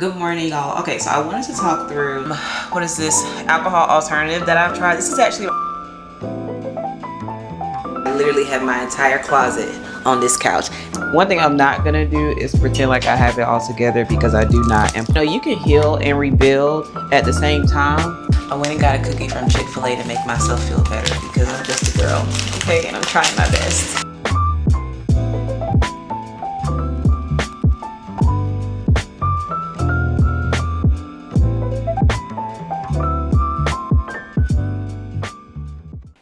Good morning, y'all. Okay, so I wanted to talk through what is this alcohol alternative that I've tried. This is actually, I literally have my entire closet on this couch. One thing I'm not gonna do is pretend like I have it all together, because I do not. And you can heal and rebuild at the same time. I went and got a cookie from Chick-fil-A to make myself feel better, because I'm just a girl, okay, and I'm trying my best.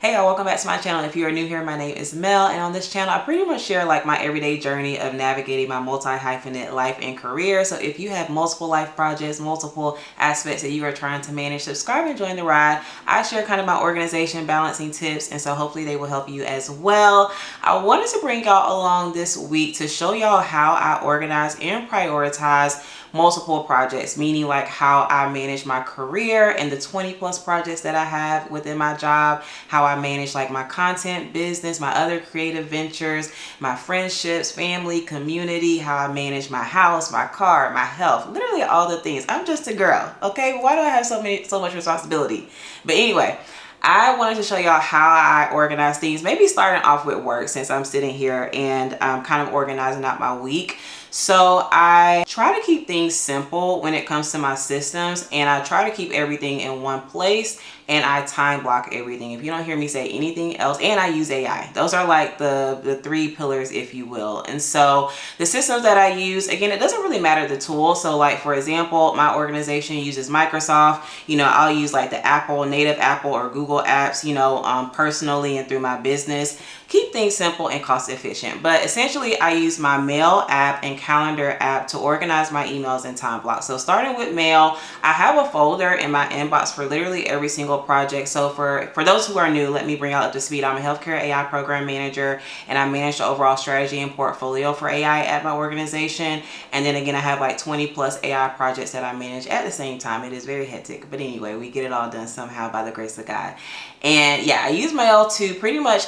Hey y'all, welcome back to my channel. If you are new here, my name is Mel, and on this channel I pretty much share like my everyday journey of navigating my multi-hyphenate life and career. So if you have multiple life projects, multiple aspects that you are trying to manage, subscribe and join the ride. I share kind of my organization balancing tips, and so hopefully they will help you as well. I wanted to bring y'all along this week to show y'all how I organize and prioritize multiple projects, meaning like how I manage my career and the 20+ projects that I have within my job, how I manage like my content business, my other creative ventures, my friendships, family, community, how I manage my house, my car, my health, literally all the things. I'm just a girl, okay? Why do I have so much responsibility? But anyway, I wanted to show y'all how I organize things, maybe starting off with work, since I'm sitting here and I'm kind of organizing out my week. So I try to keep things simple when it comes to my systems, and I try to keep everything in one place, and I time block everything. If you don't hear me say anything else, and I use AI. Those are like the three pillars, if you will. And so the systems that I use, again, it doesn't really matter the tool. So like, for example, my organization uses Microsoft. I'll use like the native Apple or Google apps, personally and through my business. Keep things simple and cost efficient. But essentially, I use my mail app and calendar app to organize my emails and time blocks. So starting with mail, I have a folder in my inbox for literally every single project. So for those who are new, let me bring y'all up to speed. I'm a healthcare AI program manager, and I manage the overall strategy and portfolio for AI at my organization. And then again, I have like 20+ AI projects that I manage at the same time. It is very hectic, but anyway, we get it all done somehow by the grace of God. And yeah, I use mail to pretty much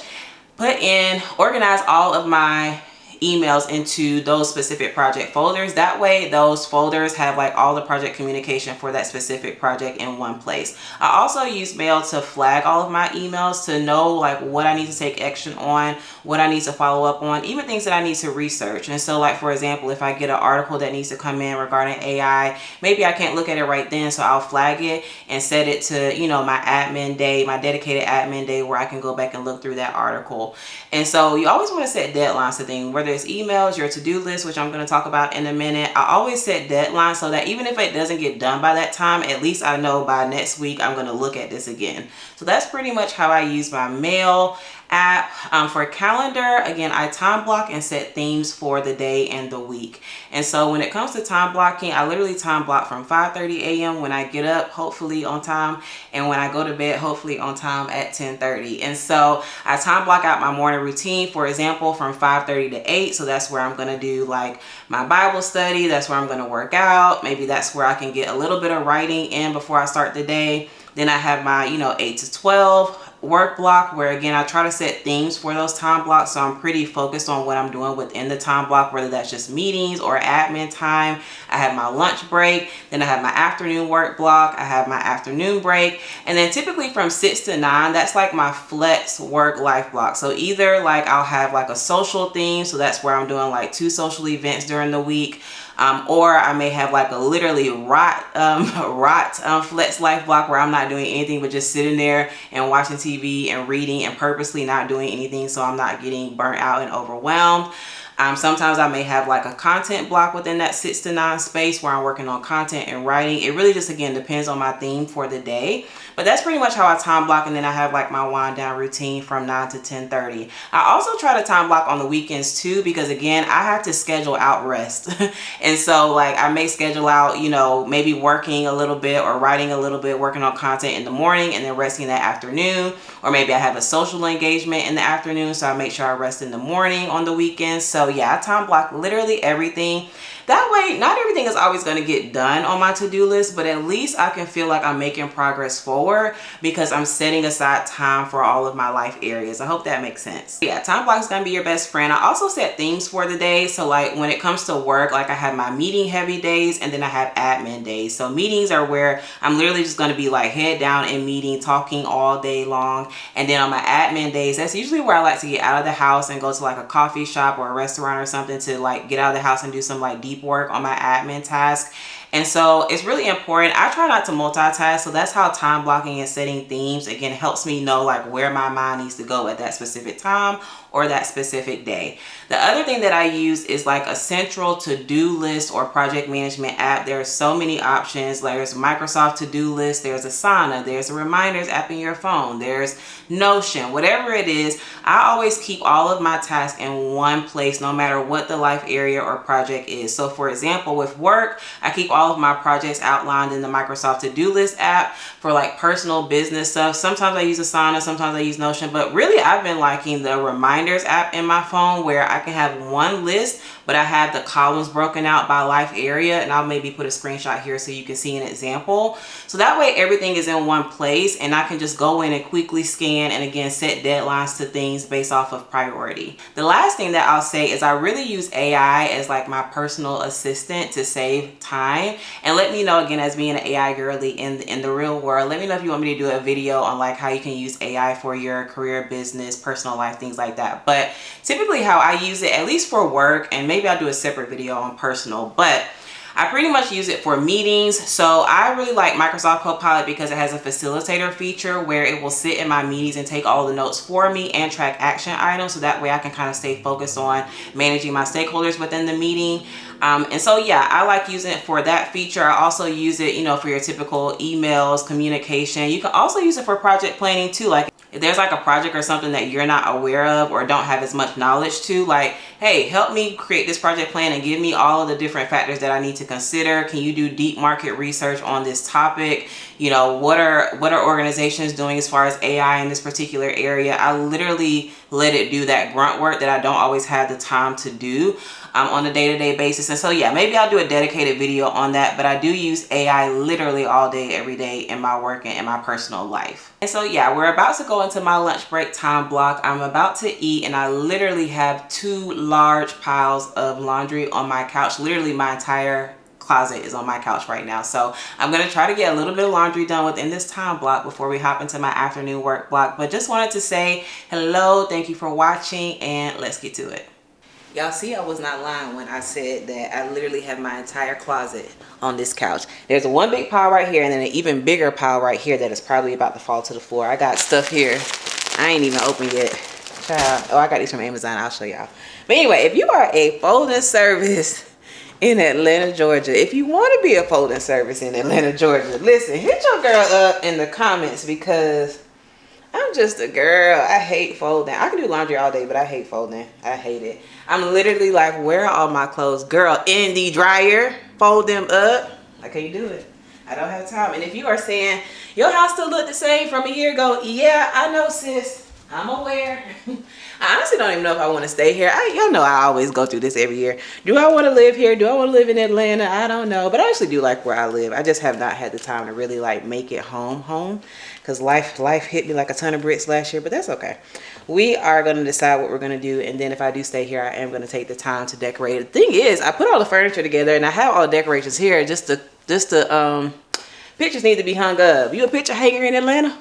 organize all of my emails into those specific project folders. That way those folders have like all the project communication for that specific project in one place. I also use mail to flag all of my emails, to know like what I need to take action on, what I need to follow up on, even things that I need to research. And so like, for example, if I get an article that needs to come in regarding AI, maybe I can't look at it right then, so I'll flag it and set it to my admin day, my dedicated admin day, where I can go back and look through that article. And so you always want to set deadlines to things, whether it's emails, your to-do list, which I'm going to talk about in a minute. I always set deadlines so that even if it doesn't get done by that time, at least I know by next week I'm going to look at this again. So that's pretty much how I use my mail app. For calendar, again, I time block and set themes for the day and the week. And so when it comes to time blocking, I literally time block from 5:30 a.m. when I get up, hopefully on time, and when I go to bed, hopefully on time at 10:30. And so I time block out my morning routine, for example, from 5:30 to 8. So that's where I'm going to do like my Bible study. That's where I'm going to work out. Maybe that's where I can get a little bit of writing in before I start the day. Then I have my 8 to 12 work block, where again I try to set themes for those time blocks, so I'm pretty focused on what I'm doing within the time block, whether that's just meetings or admin time. I have my lunch break, then I have my afternoon work block, I have my afternoon break, and then typically from 6 to 9, that's like my flex work life block. So either like I'll have like a social theme, so that's where I'm doing like 2 social events during the week, or I may have like a literally flex life block, where I'm not doing anything but just sitting there and watching TV and reading and purposely not doing anything, so I'm not getting burnt out and overwhelmed. Sometimes I may have like a content block within that 6 to 9 space, where I'm working on content and writing. It really just, again, depends on my theme for the day. But that's pretty much how I time block. And then I have like my wind down routine from 9 to 10:30. I also try to time block on the weekends too, because again, I have to schedule out rest. And so like I may schedule out, maybe working a little bit or writing a little bit, working on content in the morning, and then resting that afternoon. Or maybe I have a social engagement in the afternoon, so I make sure I rest in the morning on the weekends. So yeah, I time block literally everything. That way, not everything is always going to get done on my to-do list, but at least I can feel like I'm making progress forward because I'm setting aside time for all of my life areas. I hope that makes sense. Yeah, time block is going to be your best friend. I also set themes for the day. So like when it comes to work, like I have my meeting heavy days and then I have admin days. So meetings are where I'm literally just going to be like head down in meeting, talking all day long. And then on my admin days, that's usually where I like to get out of the house and go to like a coffee shop or a restaurant or something to like get out of the house and do some like deep work on my admin task. And so it's really important. I try not to multitask. So that's how time blocking and setting themes, again, helps me know like where my mind needs to go at that specific time or that specific day. The other thing that I use is like a central to-do list or project management app. There are so many options. There's Microsoft to-do list, there's Asana, there's a reminders app in your phone, there's Notion, whatever it is. I always keep all of my tasks in one place, no matter what the life area or project is. So for example, with work, I keep all of my projects outlined in the Microsoft to-do list app. For like personal business stuff, sometimes I use Asana, sometimes I use Notion, but really I've been liking the reminders app in my phone where I can have one list, but I have the columns broken out by life area, and I'll maybe put a screenshot here so you can see an example. So that way everything is in one place and I can just go in and quickly scan and again set deadlines to things based off of priority. The last thing that I'll say is I really use AI as like my personal assistant to save time. And let me know, again, as being an AI girly in the real world, let me know if you want me to do a video on like how you can use AI for your career, business, personal life, things like that. But typically how I use it, at least for work, and maybe I'll do a separate video on personal, but I pretty much use it for meetings. So I really like Microsoft Copilot because it has a facilitator feature where it will sit in my meetings and take all the notes for me and track action items. So that way I can kind of stay focused on managing my stakeholders within the meeting. And so, yeah, I like using it for that feature. I also use it, you know, for your typical emails, communication. You can also use it for project planning too. Like if there's like a project or something that you're not aware of or don't have as much knowledge to, like, hey, help me create this project plan and give me all of the different factors that I need to consider. Can you do deep market research on this topic? You know, what are organizations doing as far as AI in this particular area? I literally let it do that grunt work that I don't always have the time to do on a day-to-day basis. And so, yeah, maybe I'll do a dedicated video on that, but I do use AI literally all day, every day in my work and in my personal life. And so, yeah, we're about to go into my lunch break time block. I'm about to eat and I literally have 2 large piles of laundry on my couch. Literally my entire closet is on my couch right now. So I'm going to try to get a little bit of laundry done within this time block before we hop into my afternoon work block. But just wanted to say hello, thank you for watching, and let's get to it. Y'all see, I was not lying when I said that I literally have my entire closet on this couch. There's one big pile right here and then an even bigger pile right here that is probably about to fall to the floor. I got stuff here I ain't even opened yet. Child. Oh, I got these from Amazon. I'll show y'all. But anyway, if you are a folding service in Atlanta, Georgia, if you want to be a folding service in Atlanta, Georgia, listen, hit your girl up in the comments because I'm just a girl. I hate folding. I can do laundry all day, but I hate folding. I hate it. I'm literally like, where are all my clothes? Girl, in the dryer, fold them up. I can't do it. I don't have time. And if you are saying, your house still look the same from a year ago, yeah, I know, sis. I'm aware. I honestly don't even know if I want to stay here. Y'all know I always go through this every year. Do I want to live here? Do I want to live in Atlanta? I don't know. But I actually do like where I live. I just have not had the time to really like make it home. Because life hit me like a ton of bricks last year. But that's okay. We are going to decide what we're going to do. And then if I do stay here, I am going to take the time to decorate. The thing is, I put all the furniture together and I have all the decorations here. Just the pictures need to be hung up. You a picture hanger in Atlanta?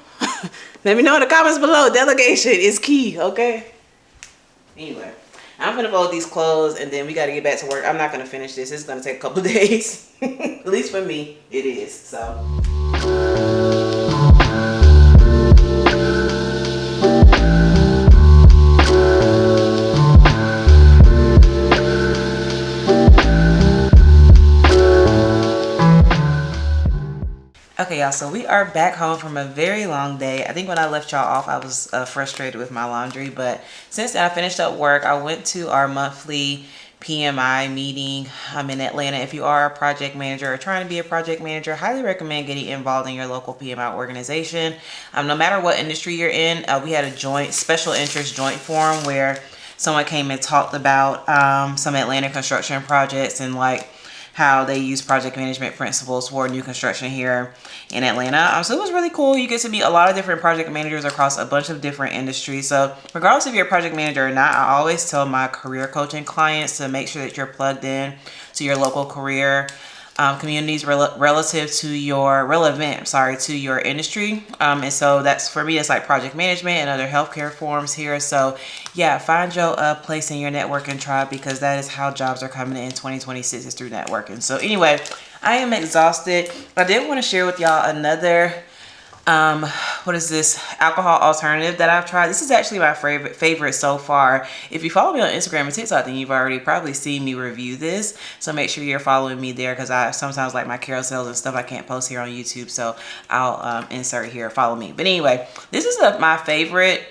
Let me know in the comments below. Delegation is key, okay? Anyway, I'm gonna fold these clothes and then we gotta get back to work. I'm not gonna finish this. It's gonna take a couple of days. At least for me, it is. So. Okay, y'all, so we are back home from a very long day. I think when I left y'all off, I was frustrated with my laundry, but since then I finished up work. I went to our monthly PMI meeting. I'm in Atlanta. If you are a project manager or trying to be a project manager, highly recommend getting involved in your local PMI organization. No matter what industry you're in, we had a special interest joint forum where someone came and talked about some Atlanta construction projects and like how they use project management principles for new construction here in Atlanta. So it was really cool. You get to meet a lot of different project managers across a bunch of different industries. So regardless if you're a project manager or not, I always tell my career coaching clients to make sure that you're plugged in to your local career communities relative to your to your industry. And so that's, for me, it's like project management and other healthcare forms here. So yeah, find your place in your networking tribe, because that is how jobs are coming in 2026, is through networking. So anyway, I am exhausted. I did want to share with y'all another what is this alcohol alternative that I've tried. This is actually my favorite so far. If you follow me on Instagram and TikTok, then you've already probably seen me review this. So make sure you're following me there, because I sometimes, like my carousels and stuff, I can't post here on YouTube. So I'll insert here, follow me. But anyway, this is my favorite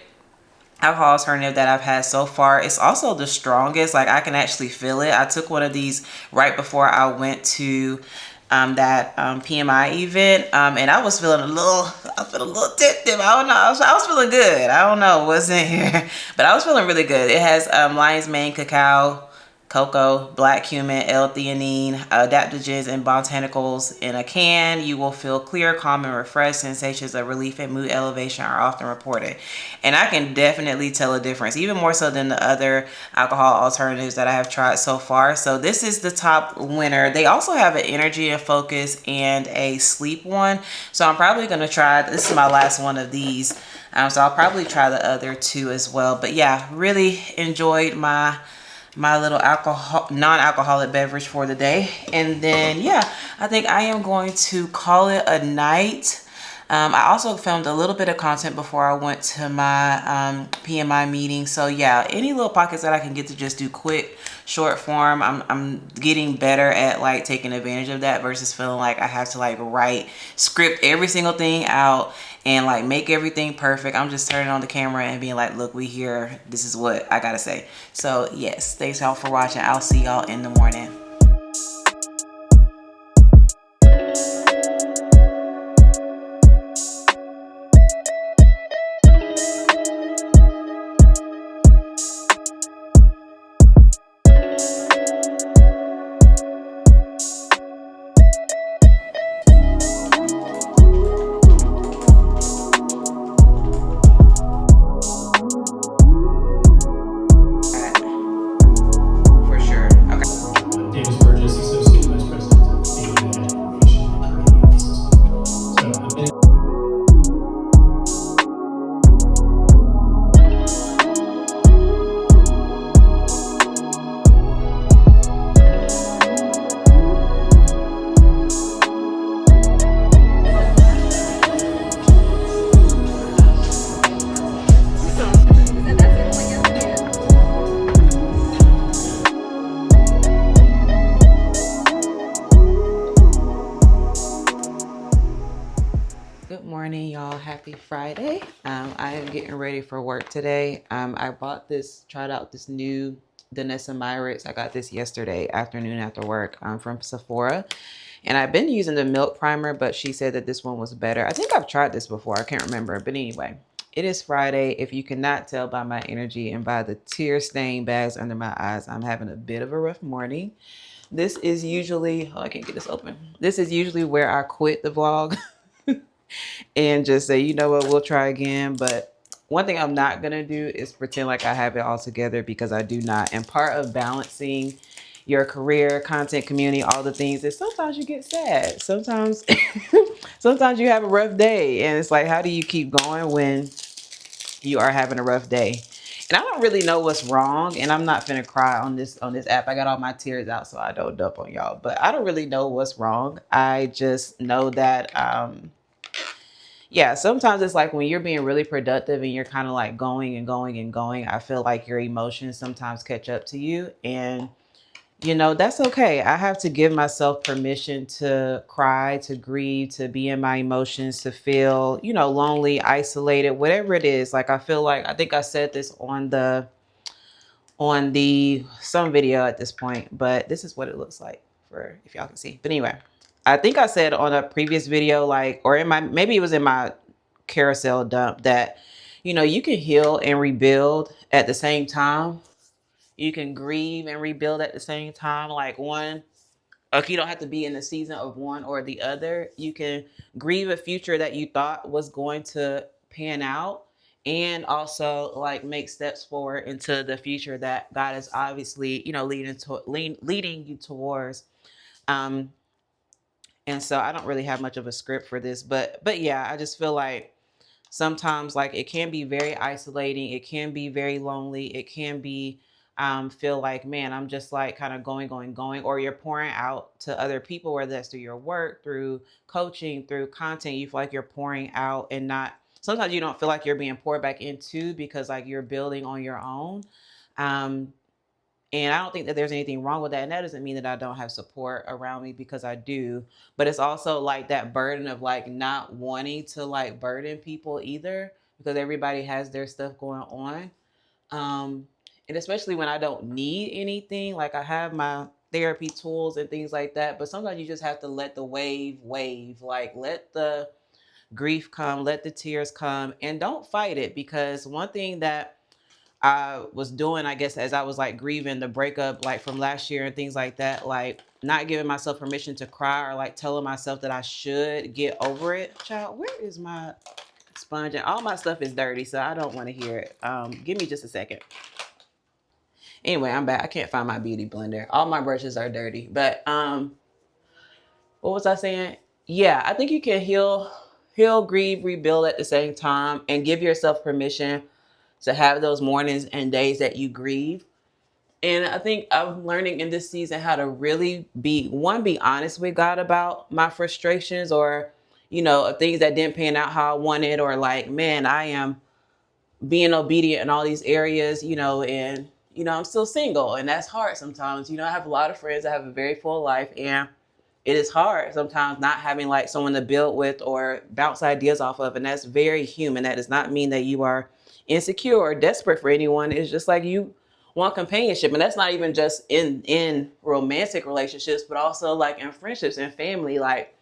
alcohol alternative that I've had so far. It's also the strongest. Like, I can actually feel it. I took one of these right before I went to that PMI event, and I was feeling a little tip. I don't know. I was feeling good. I don't know what's in here, but I was feeling really good. It has lion's mane cacao, cocoa, black cumin, L-theanine, adaptogens, and botanicals in a can. You will feel clear, calm, and refreshed. Sensations of relief and mood elevation are often reported. And I can definitely tell a difference, even more so than the other alcohol alternatives that I have tried so far. So this is the top winner. They also have an energy and focus and a sleep one. So I'm probably going to try, this is my last one of these. So I'll probably try the other two as well. But yeah, really enjoyed my little non-alcoholic beverage for the day. And then yeah, I think I am going to call it a night. I also filmed a little bit of content before I went to my PMI meeting. So yeah, any little pockets that I can get to just do quick, short form, I'm getting better at like taking advantage of that, versus feeling like I have to like script every single thing out and like make everything perfect. I'm just turning on the camera and being like, look, we here. This is what I gotta say. So yes, thanks y'all for watching. I'll see y'all in the morning. Good morning, y'all. Happy Friday. I am getting ready for work today. I tried out this new Danessa Myritz. I got this yesterday afternoon after work from Sephora. And I've been using the Milk Primer, but she said that this one was better. I think I've tried this before. I can't remember. But anyway, it is Friday. If you cannot tell by my energy and by the tear-stained bags under my eyes, I'm having a bit of a rough morning. This is usually, I can't get this open. This is usually where I quit the vlog. And just say, you know what, we'll try again. But one thing I'm not going to do is pretend like I have it all together, because I do not. And part of balancing your career, content, community, all the things is sometimes you get sad. Sometimes, sometimes you have a rough day. And it's like, how do you keep going when you are having a rough day? And I don't really know what's wrong. And I'm not finna cry on this app. I got all my tears out so I don't dump on y'all. But I don't really know what's wrong. I just know that yeah, sometimes it's like when you're being really productive and you're kind of like going and going and going, I feel like your emotions sometimes catch up to you. And, you know, that's okay. I have to give myself permission to cry, to grieve, to be in my emotions, to feel, you know, lonely, isolated, whatever it is. Like, I feel like, I think I said this on some video at this point, but this is what it looks like for, if y'all can see. But anyway, I think I said on a previous video, like, or maybe it was in my carousel dump, that, you know, you can heal and rebuild at the same time. You can grieve and rebuild at the same time. Like, one Okay, you don't have to be in the season of one or the other. You can grieve a future that you thought was going to pan out, and also like make steps forward into the future that God is obviously, leading you towards. Um, and so I don't really have much of a script for this, but yeah, I just feel like sometimes like it can be very isolating, it can be very lonely, it can be feel like, man, I'm just like kind of going, or you're pouring out to other people, whether that's through your work, through coaching, through content. You feel like you're pouring out and not, sometimes you don't feel like you're being poured back into because like you're building on your own. um and I don't think that there's anything wrong with that. And that doesn't mean that I don't have support around me, because I do. But it's also like that burden of like not wanting to like burden people either, because everybody has their stuff going on. Um, and especially when I don't need anything, like I have my therapy tools and things like that. But sometimes you just have to let the wave, like let the grief come, let the tears come, and don't fight it. Because one thing that I was doing, I guess, as I was like grieving the breakup, like from last year and things like that, like not giving myself permission to cry, or like telling myself that I should get over it. Child, where is my sponge? And all my stuff is dirty, so I don't want to hear it. Give me just a second. Anyway, I'm back. I can't find my beauty blender. All my brushes are dirty. But what was I saying? Yeah, I think you can heal, grieve, rebuild at the same time, and give yourself permission to have those mornings and days that you grieve. And I think I'm learning in this season how to really be honest with God about my frustrations, or, things that didn't pan out how I wanted, or like, man, I am being obedient in all these areas, and, I'm still single, and that's hard sometimes. I have a lot of friends that have a very full life, and it is hard sometimes not having like someone to build with or bounce ideas off of. And that's very human. That does not mean that you are insecure or desperate for anyone. It's just like you want companionship. And that's not even just in romantic relationships, but also like in friendships and family. Like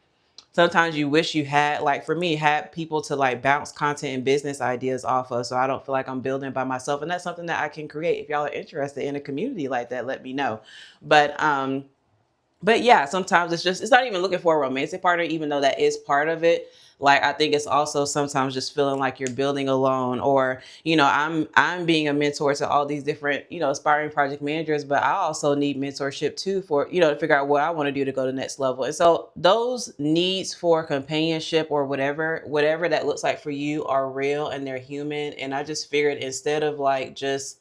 sometimes you wish you had, like for me, had people to like bounce content and business ideas off of, so I don't feel like I'm building by myself. And that's something that I can create. If y'all are interested in a community like that, let me know. But yeah, sometimes it's not even looking for a romantic partner, even though that is part of it. Like I think it's also sometimes just feeling like you're building alone, or I'm being a mentor to all these different aspiring project managers, but I also need mentorship too, for to figure out what I want to do to go to the next level. And so those needs for companionship, or whatever that looks like for you, are real and they're human. And I just figured, instead of like just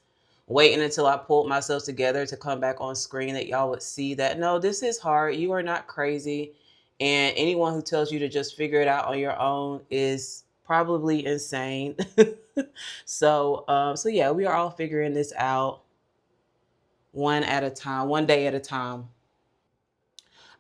waiting until I pulled myself together to come back on screen, that y'all would see that no, this is hard. You are not crazy. And anyone who tells you to just figure it out on your own is probably insane. So yeah, we are all figuring this out one at a time, one day at a time.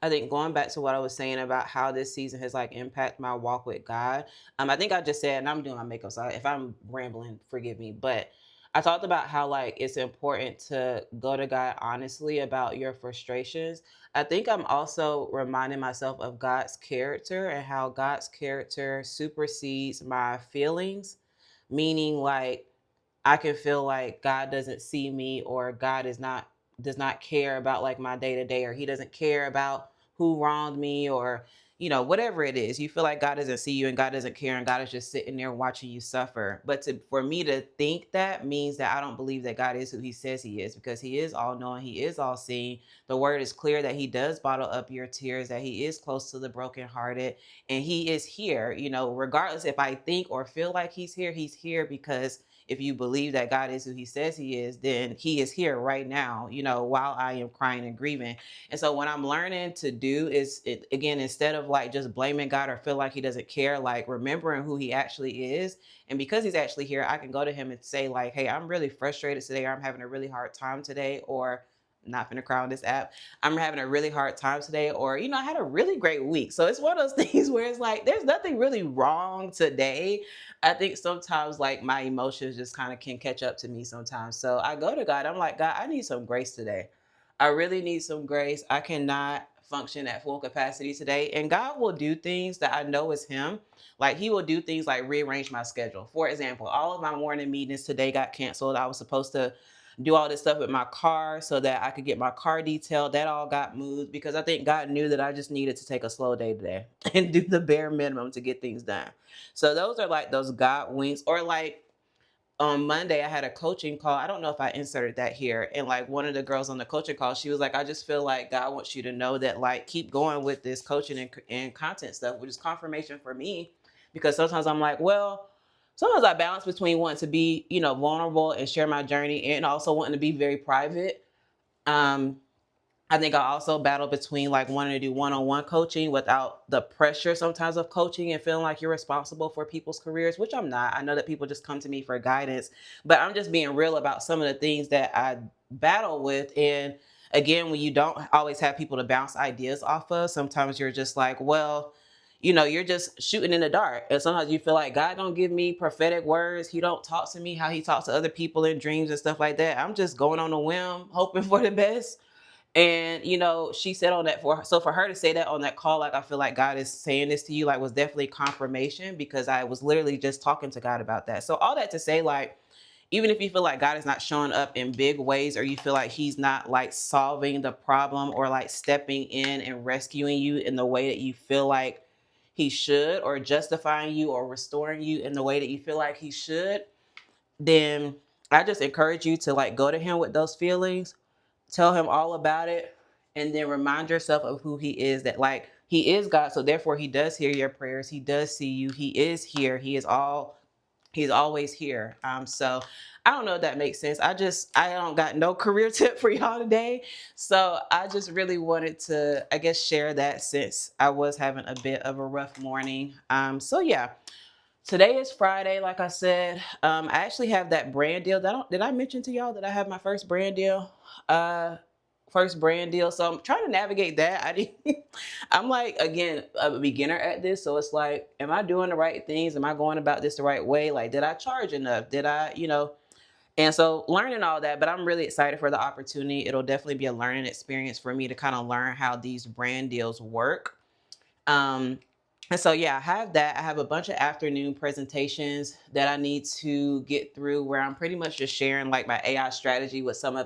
I think going back to what I was saying about how this season has like impacted my walk with God. I think I just said, and I'm doing my makeup, so if I'm rambling, forgive me. But I talked about how like it's important to go to God honestly about your frustrations. I think I'm also reminding myself of God's character, and how God's character supersedes my feelings. Meaning, like, I can feel like God doesn't see me, or God does not care about like my day to day, or he doesn't care about who wronged me, or whatever it is. You feel like God doesn't see you, and God doesn't care, and God is just sitting there watching you suffer. But for me to think that means that I don't believe that God is who he says he is, because he is all knowing, he is all seeing. The word is clear that he does bottle up your tears, that he is close to the brokenhearted, and he is here. Regardless if I think or feel like he's here, because if you believe that God is who he says he is, then he is here right now, while I am crying and grieving. And so what I'm learning to do is, again, instead of like just blaming God or feel like he doesn't care, like remembering who he actually is. And because he's actually here, I can go to him and say like, hey, I'm really frustrated today, or I'm having a really hard time today, or not gonna cry on this app. I'm having a really hard time today, or I had a really great week. So it's one of those things where it's like there's nothing really wrong today. I think sometimes like my emotions just kind of can catch up to me sometimes. So I go to God. I'm like, God, I need some grace today. I really need some grace. I cannot function at full capacity today. And God will do things that I know is him. Like he will do things like rearrange my schedule. For example, all of my morning meetings today got canceled. I was supposed to do all this stuff with my car so that I could get my car detailed. That all got moved because I think God knew that I just needed to take a slow day today and do the bare minimum to get things done. So those are like those God winks. Or like on Monday, I had a coaching call. I don't know if I inserted that here. And like one of the girls on the coaching call, she was like, I just feel like God wants you to know that, like, keep going with this coaching and content stuff, which is confirmation for me. Because sometimes I'm like, well, sometimes I balance between wanting to be, vulnerable and share my journey and also wanting to be very private. Um, I think I also battle between like wanting to do one-on-one coaching without the pressure sometimes of coaching and feeling like you're responsible for people's careers, which I'm not. I know that people just come to me for guidance, but I'm just being real about some of the things that I battle with. And again, when you don't always have people to bounce ideas off of, sometimes you're just like, well, you're just shooting in the dark. And sometimes you feel like God don't give me prophetic words. He don't talk to me how he talks to other people in dreams and stuff like that. I'm just going on a whim, hoping for the best. And she said on that for her to say that on that call, like, I feel like God is saying this to you, like, was definitely confirmation, because I was literally just talking to God about that. So all that to say, like, even if you feel like God is not showing up in big ways, or you feel like he's not like solving the problem or like stepping in and rescuing you in the way that you feel like he should, or justifying you or restoring you in the way that you feel like he should, then I just encourage you to like go to him with those feelings, tell him all about it, and then remind yourself of who he is, that like he is God, so therefore he does hear your prayers, he does see you, he is here, he's always here. So I don't know if that makes sense. I don't got no career tip for y'all today, so I just really wanted to, I guess, share that since I was having a bit of a rough morning. So yeah, today is Friday, like I said. I actually have that brand deal. Did I mention to y'all that I have my first brand deal? So I'm trying to navigate that. I'm like, again, a beginner at this. So it's like, am I doing the right things? Am I going about this the right way? Like, did I charge enough? Did I, and so learning all that, but I'm really excited for the opportunity. It'll definitely be a learning experience for me to kind of learn how these brand deals work. Um, and so, yeah, I have that. I have a bunch of afternoon presentations that I need to get through, where I'm pretty much just sharing like my AI strategy with some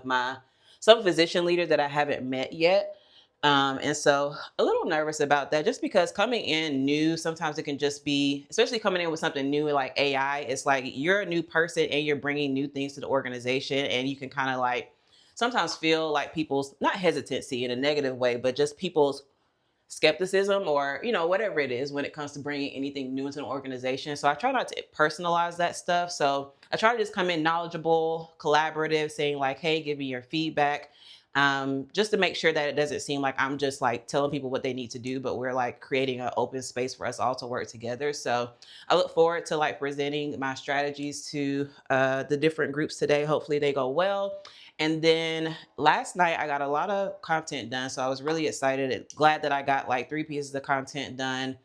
physician leaders that I haven't met yet. And so a little nervous about that, just because coming in new, sometimes it can just be, especially coming in with something new like AI, it's like you're a new person and you're bringing new things to the organization, and you can kind of like sometimes feel like people's, not hesitancy in a negative way, but just people's skepticism, or whatever it is when it comes to bringing anything new into an organization. So I try not to personalize that stuff. So I try to just come in knowledgeable, collaborative, saying like, hey, give me your feedback, just to make sure that it doesn't seem like I'm just like telling people what they need to do, but we're like creating an open space for us all to work together. So I look forward to like presenting my strategies to the different groups today. Hopefully they go well. And then last night I got a lot of content done. So I was really excited. Glad that I got like 3 pieces of content done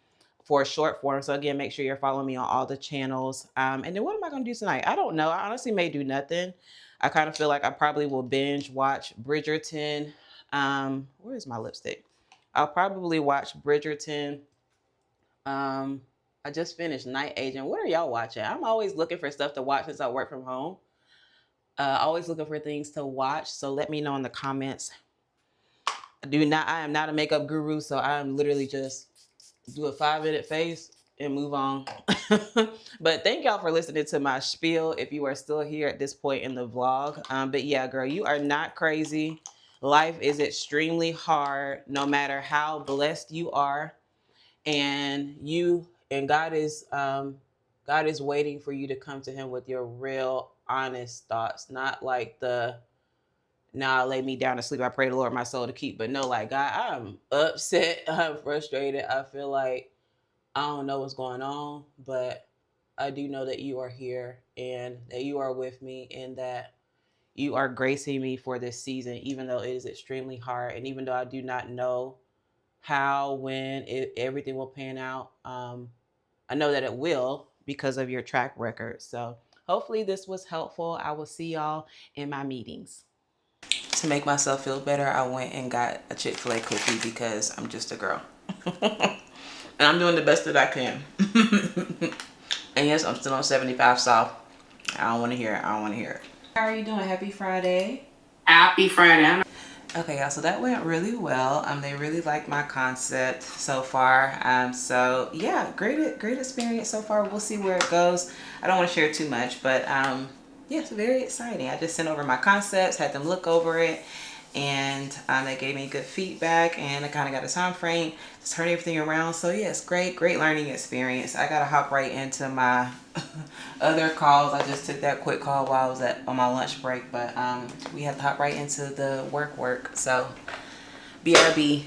for a short form. So again, make sure you're following me on all the channels. And then what am I going to do tonight? I don't know. I honestly may do nothing. I kind of feel like I probably will binge watch Bridgerton. Where is my lipstick? I'll probably watch Bridgerton. I just finished Night Agent. What are y'all watching? I'm always looking for stuff to watch since I work from home. Always looking for things to watch. So let me know in the comments. I am not a makeup guru, so I'm literally just do a 5-minute face and move on. But thank y'all for listening to my spiel, if you are still here at this point in the vlog. But yeah, girl, you are not crazy. Life is extremely hard, no matter how blessed you are. And God is waiting for you to come to him with your real honest thoughts, not like the now lay me down to sleep, I pray the Lord my soul to keep. But no, like, God, I'm upset, I'm frustrated, I feel like I don't know what's going on, but I do know that you are here and that you are with me, and that you are gracing me for this season, even though it is extremely hard, and even though I do not know how, when, everything will pan out. I know that it will, because of your track record. So hopefully this was helpful. I will see y'all in my meetings. To make myself feel better, I went and got a Chick-fil-A cookie because I'm just a girl. And I'm doing the best that I can. And yes, I'm still on 75 South. I don't want to hear it. How are you doing? Happy Friday. Happy Friday. Okay, y'all, so that went really well. They really liked my concept so far. So yeah, great experience so far. We'll see where it goes. I don't want to share too much, but yeah, it's very exciting. I just sent over my concepts, had them look over it, and they gave me good feedback, and I kind of got a time frame to turn everything around. So yeah, it's great learning experience. I gotta hop right into my other calls. I just took that quick call while I was on my lunch break, but we had to hop right into the work. So BRB.